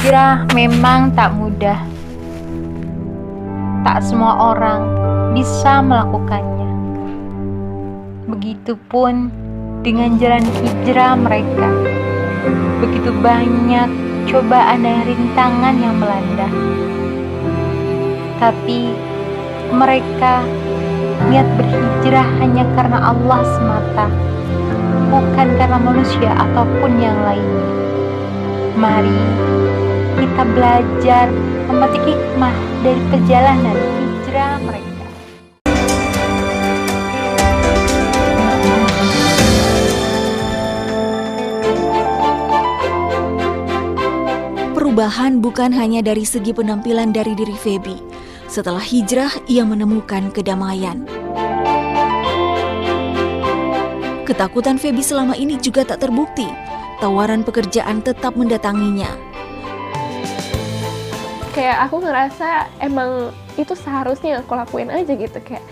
Hijrah memang tak mudah. Tak semua orang bisa melakukannya. Begitupun dengan jalan hijrah mereka. Begitu banyak cobaan dan rintangan yang melanda. Tapi mereka niat berhijrah hanya karena Allah semata, bukan karena manusia ataupun yang lainnya. Mari kita belajar memetik hikmah dari perjalanan hijrah mereka. Perubahan bukan hanya dari segi penampilan dari diri Feby. Setelah hijrah, ia menemukan kedamaian. Ketakutan Feby selama ini juga tak terbukti. Tawaran pekerjaan tetap mendatanginya. Kayak aku ngerasa emang itu seharusnya aku lakuin aja gitu, kayak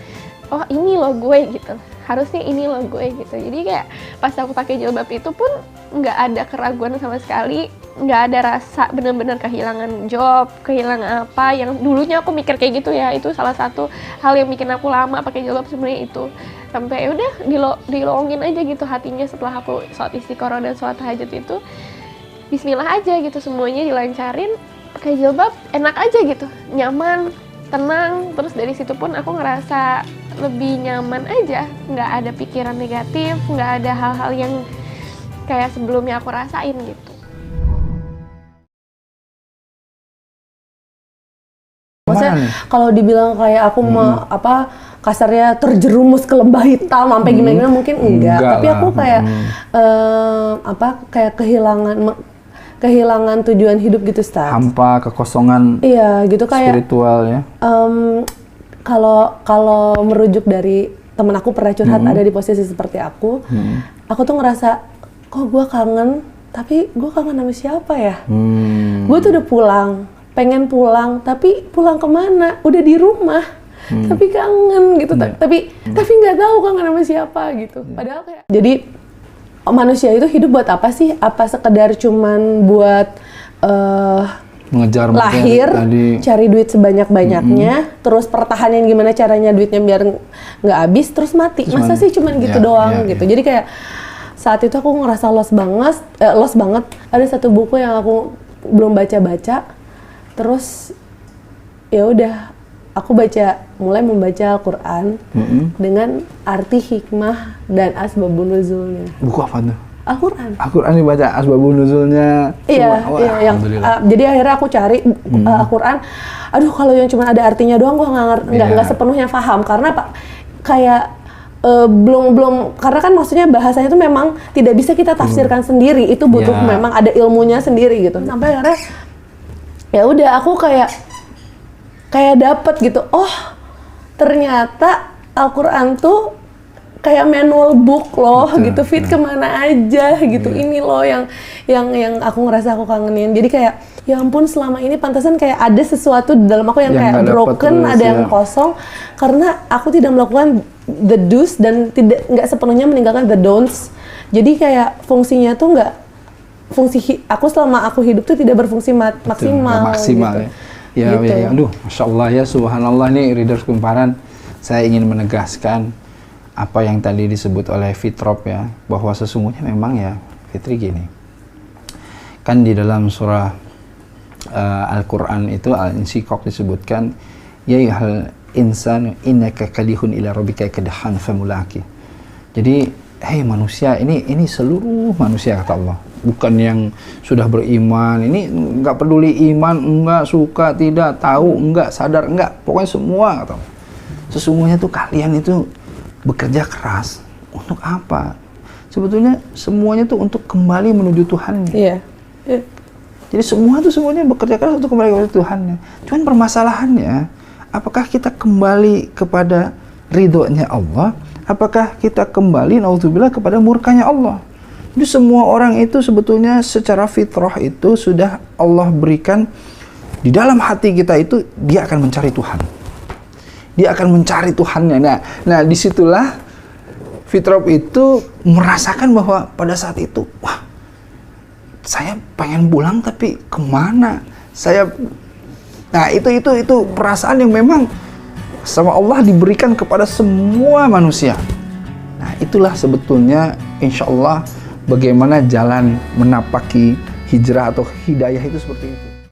oh ini loh gue gitu, harusnya ini loh gue gitu. Jadi kayak pas aku pakai jilbab itu pun nggak ada keraguan sama sekali, nggak ada rasa benar-benar kehilangan job, kehilangan apa yang dulunya aku mikir kayak gitu ya. Itu salah satu hal yang bikin aku lama pakai jilbab sebenarnya itu. Sampai udah dilongin aja gitu hatinya setelah aku sholat istiqoroh dan sholat tahajud itu. Bismillah aja gitu, semuanya dilancarin, pakai jilbab enak aja gitu, nyaman, tenang. Terus dari situ pun aku ngerasa lebih nyaman aja, nggak ada pikiran negatif, nggak ada hal-hal yang kayak sebelumnya aku rasain gitu. Maksudnya kalau dibilang kayak aku kasarnya terjerumus ke lembah hitam sampai gimana mungkin enggak, tapi aku kayak kayak kehilangan tujuan hidup gitu, Ustaz. Hampa, kekosongan. Iya, gitu kayak spiritual ya. Kalau merujuk dari temen aku pernah curhat ada di posisi seperti aku tuh ngerasa kok gue kangen, tapi gue kangen sama siapa ya? Gue tuh udah pulang, pengen pulang, tapi pulang kemana? Udah di rumah, tapi kangen gitu. Tapi nggak tahu kangen sama siapa gitu. Padahal kayak jadi manusia itu hidup buat apa sih? Apa sekedar cuman buat mengejar lahir, cari duit sebanyak-banyaknya, terus pertahanin gimana caranya duitnya biar nggak habis, terus mati. Masa sih cuman gitu doang gitu. Jadi kayak saat itu aku ngerasa lost banget. Ada satu buku yang aku belum baca-baca, terus ya udah aku mulai membaca Al-Quran dengan arti hikmah dan asbabun nuzulnya. Buku apa tuh? Al-Quran. Al-Quran dibaca asbabun nuzulnya. Iya, jadi akhirnya aku cari Al-Quran. Aduh, kalau yang cuma ada artinya doang gue nggak sepenuhnya paham, karena kayak belum karena kan maksudnya bahasanya itu memang tidak bisa kita tafsirkan sendiri, itu butuh memang ada ilmunya sendiri gitu. Sampai akhirnya ya udah aku kayak dapet gitu, oh ternyata Al-Quran tuh kayak manual book loh gitu, fit kemana aja gitu. Ini loh yang aku ngerasa aku kangenin. Jadi kayak ya ampun, selama ini pantasan kayak ada sesuatu di dalam aku yang kayak broken, ada yang kosong karena aku tidak melakukan the do's dan nggak sepenuhnya meninggalkan the don'ts. Jadi kayak fungsinya tuh aku selama aku hidup tuh tidak berfungsi maksimal gitu. Ya, aduh, Masya Allah ya, Subhanallah nih Readers Kumparan. Saya ingin menegaskan apa yang tadi disebut oleh Fitrop ya, bahwa sesungguhnya memang ya, Fitri gini. Kan di dalam surah Al-Quran itu Al-Insyiqaq disebutkan, ya ayyuhal insan innaka kadihun ila rabbika kadahan famulaki. Jadi, hei manusia, ini seluruh manusia kata Allah. Bukan yang sudah beriman, ini nggak peduli iman, enggak, suka, tidak, tahu, enggak, sadar, enggak. Pokoknya semua kata Allah. Sesungguhnya tuh kalian itu bekerja keras. Untuk apa? Sebetulnya semuanya tuh untuk kembali menuju Tuhan. Iya. Jadi semuanya bekerja keras untuk kembali kepada Tuhannya. Cuman permasalahannya, apakah kita kembali kepada ridhonya Allah? Apakah kita kembali, naudzubillah, kepada murkanya Allah? Jadi semua orang itu sebetulnya secara fitrah itu sudah Allah berikan di dalam hati kita itu, dia akan mencari Tuhan. Dia akan mencari Tuhannya. Nah disitulah fitrah itu merasakan bahwa pada saat itu, wah, saya pengen pulang tapi kemana? Nah itu perasaan yang memang sama Allah diberikan kepada semua manusia. Nah itulah sebetulnya insya Allah bagaimana jalan menapaki hijrah atau hidayah itu seperti itu.